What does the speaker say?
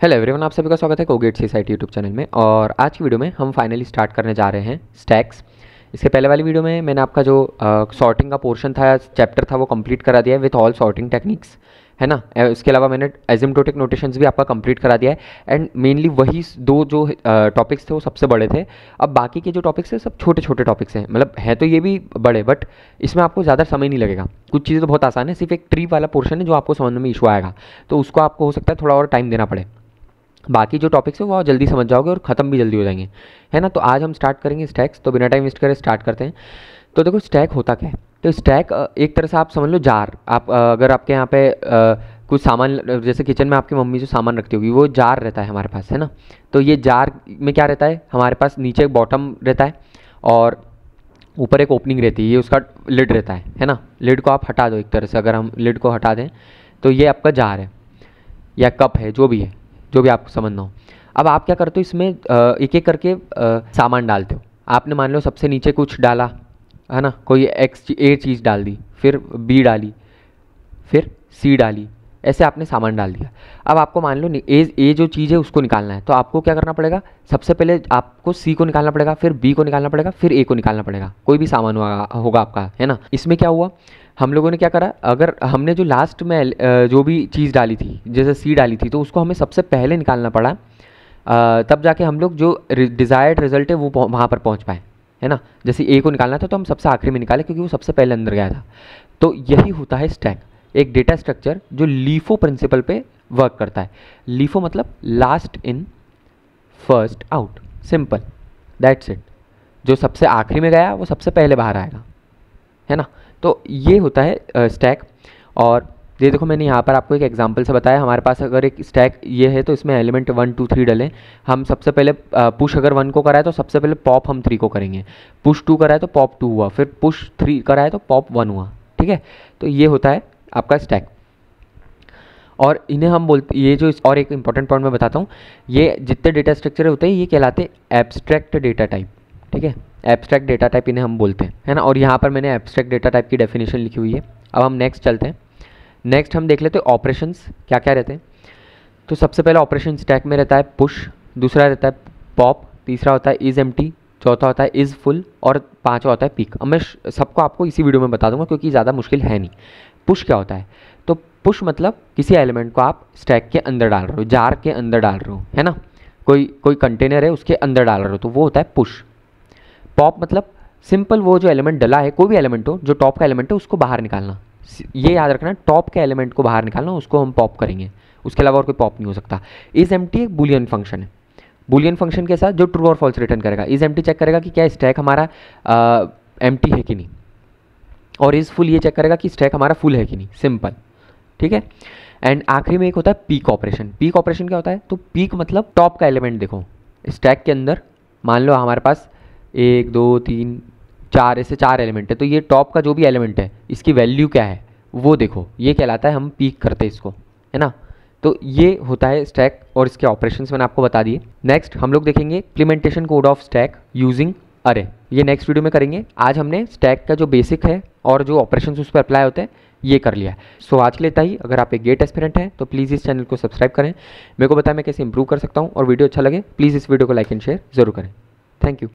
Hello everyone, आप सभी का स्वागत है कोगेट सीसाइटी यूट्यूब चैनल में। और आज की वीडियो में हम फाइनली स्टार्ट करने जा रहे हैं स्टैक्स। इसके पहले वाली वीडियो में मैंने आपका जो सॉर्टिंग का पोर्शन था, चैप्टर था, वो कंप्लीट करा दिया है विथ ऑल सॉर्टिंग टेक्निक्स, है ना। इसके अलावा मैंने एसिम्प्टोटिक नोटेशंस भी आपका कंप्लीट करा दिया है। एंड मेनली वही दो जो टॉपिक्स थे वो सबसे बड़े थे। अब बाकी के जो टॉपिक्स हैं सब छोटे छोटे टॉपिक्स हैं, मतलब है तो ये भी बड़े, बट इसमें आपको ज़्यादा समय नहीं लगेगा। कुछ चीज़ें तो बहुत आसान है, सिर्फ एक ट्री वाला पोर्शन है जो आपको समझने में इशू आएगा, तो उसको आपको हो सकता है थोड़ा और टाइम देना पड़े। बाकी जो टॉपिक्स है वो आप जल्दी समझ जाओगे और ख़त्म भी जल्दी हो जाएंगे, है ना। तो आज हम स्टार्ट करेंगे स्टैक्स, तो बिना टाइम वेस्ट करे स्टार्ट करते हैं। तो देखो स्टैक होता क्या है। तो स्टैक एक तरह से आप समझ लो जार। आप अगर आपके यहाँ पे कुछ सामान, जैसे किचन में आपकी मम्मी जो सामान रखती होगी वो जार रहता है हमारे पास, है ना। तो ये जार में क्या रहता है, हमारे पास नीचे एक बॉटम रहता है और ऊपर एक ओपनिंग रहती है, ये उसका लिड रहता है ना। लिड को आप हटा दो एक तरह से, अगर हम लिड को हटा दें तो ये आपका जार है या कप है, जो भी है, जो भी आपको समझना हो। अब आप क्या करते हो, इसमें एक एक करके सामान डालते हो। आपने मान लो सबसे नीचे कुछ डाला, है ना, कोई ए चीज़ डाल दी, फिर बी डाली, फिर सी डाली, ऐसे आपने सामान डाल दिया। अब आपको मान लो ए जो चीज़ है उसको निकालना है, तो आपको क्या करना पड़ेगा, सबसे पहले आपको सी को निकालना पड़ेगा, फिर बी को निकालना पड़ेगा, फिर ए को निकालना पड़ेगा, कोई भी सामान होगा आपका, है ना। इसमें क्या हुआ, हम लोगों ने क्या करा, अगर हमने जो लास्ट में जो भी चीज़ डाली थी, जैसे सी डाली थी, तो उसको हमें सबसे पहले निकालना पड़ा, तब जाके हम लोग जो डिज़ायर्ड रिजल्ट है वो वहाँ पर पहुँच पाए, है ना। जैसे ए को निकालना था तो हम सबसे आखिरी में निकाले क्योंकि वो सबसे पहले अंदर गया था। तो यही होता है स्टैक, एक डेटा स्ट्रक्चर जो लीफो प्रिंसिपल पे वर्क करता है। लीफो मतलब last in first out, simple, that's it. जो सबसे आखिरी में गया वो सबसे पहले बाहर आएगा, है ना। तो ये होता है स्टैक। और ये देखो मैंने यहाँ पर आपको एक एग्जांपल से बताया, हमारे पास अगर एक स्टैक ये है तो इसमें एलिमेंट 1 2 3 डलें। हम सबसे पहले पुश अगर 1 को कराए तो सबसे पहले पॉप हम 3 को करेंगे, पुश 2 कराए तो पॉप 2 हुआ, फिर पुश 3 कराए तो पॉप 1 हुआ, ठीक है। तो ये होता है आपका स्टैक। और इन्हें हम बोलते, ये जो और एक इंपॉर्टेंट पॉइंट मैं बताता हूँ, ये जितने डेटा स्ट्रक्चर होते हैं ये कहलाते एब्स्ट्रैक्ट डेटा टाइप, ठीक है। एब्स्ट्रैक्ट डेटा टाइप इन्हें हम बोलते हैं, है ना। और यहाँ पर मैंने एब्स्ट्रैक्ट डेटा टाइप की डेफिनेशन लिखी हुई है। अब हम नेक्स्ट चलते हैं। नेक्स्ट हम देख लेते हैं ऑपरेशंस क्या क्या रहते हैं। तो सबसे पहला ऑपरेशन स्टैक में रहता है पुश, दूसरा रहता है पॉप, तीसरा होता है इज़ एम्प्टी, चौथा होता है इज़ फुल, और पांचवा होता है पिक। अब मैं सबको आपको इसी वीडियो में बता दूंगा क्योंकि ज़्यादा मुश्किल है नहीं। पुश क्या होता है, तो पुश मतलब किसी एलिमेंट को आप स्टैक के अंदर डाल रहे हो, जार के अंदर डाल रहे हो, है ना। कोई कंटेनर है उसके अंदर डाल रहे हो, तो वो होता है पुश। पॉप मतलब सिंपल वो जो एलिमेंट डला है, कोई भी एलिमेंट हो, जो टॉप का एलिमेंट है उसको बाहर निकालना। ये याद रखना, टॉप के एलिमेंट को बाहर निकालना, उसको हम पॉप करेंगे, उसके अलावा और कोई पॉप नहीं हो सकता। इज एम्प्टी एक बुलियन फंक्शन है, बुलियन फंक्शन के साथ जो ट्रू और फॉल्स रिटर्न करेगा। इज एम्प्टी चेक करेगा कि क्या स्टैक हमारा एम्प्टी है कि नहीं, और इज फुल ये चेक करेगा कि स्टैक हमारा फुल है कि नहीं, सिंपल, ठीक है। एंड आखिरी में एक होता है पीक ऑपरेशन। पीक ऑपरेशन क्या होता है, तो पीक मतलब टॉप का एलिमेंट देखो स्टैक के अंदर, मान लो हमारे पास 1 2 3 4 ऐसे 4 एलिमेंट है, तो ये टॉप का जो भी एलिमेंट है इसकी वैल्यू क्या है वो देखो, ये कहलाता है, हम पीक करते हैं इसको, है ना। तो ये होता है स्टैक और इसके ऑपरेशंस मैंने आपको बता दिए। नेक्स्ट हम लोग देखेंगे implementation code of stack using अरे, ये नेक्स्ट वीडियो में करेंगे। आज हमने स्टैक का जो बेसिक है और जो ऑपरेशंस उस पर अप्लाई होते हैं ये कर लिया है। सो आज के लिए इतना ही। अगर आप एक गेट एस्पिरेंट हैं तो प्लीज़ इस चैनल को सब्सक्राइब करें, मेरे को बताएं मैं कैसे इंप्रूव कर सकता हूँ, और वीडियो अच्छा लगे प्लीज़ इस वीडियो को लाइक एंड शेयर जरूर करें। Thank you.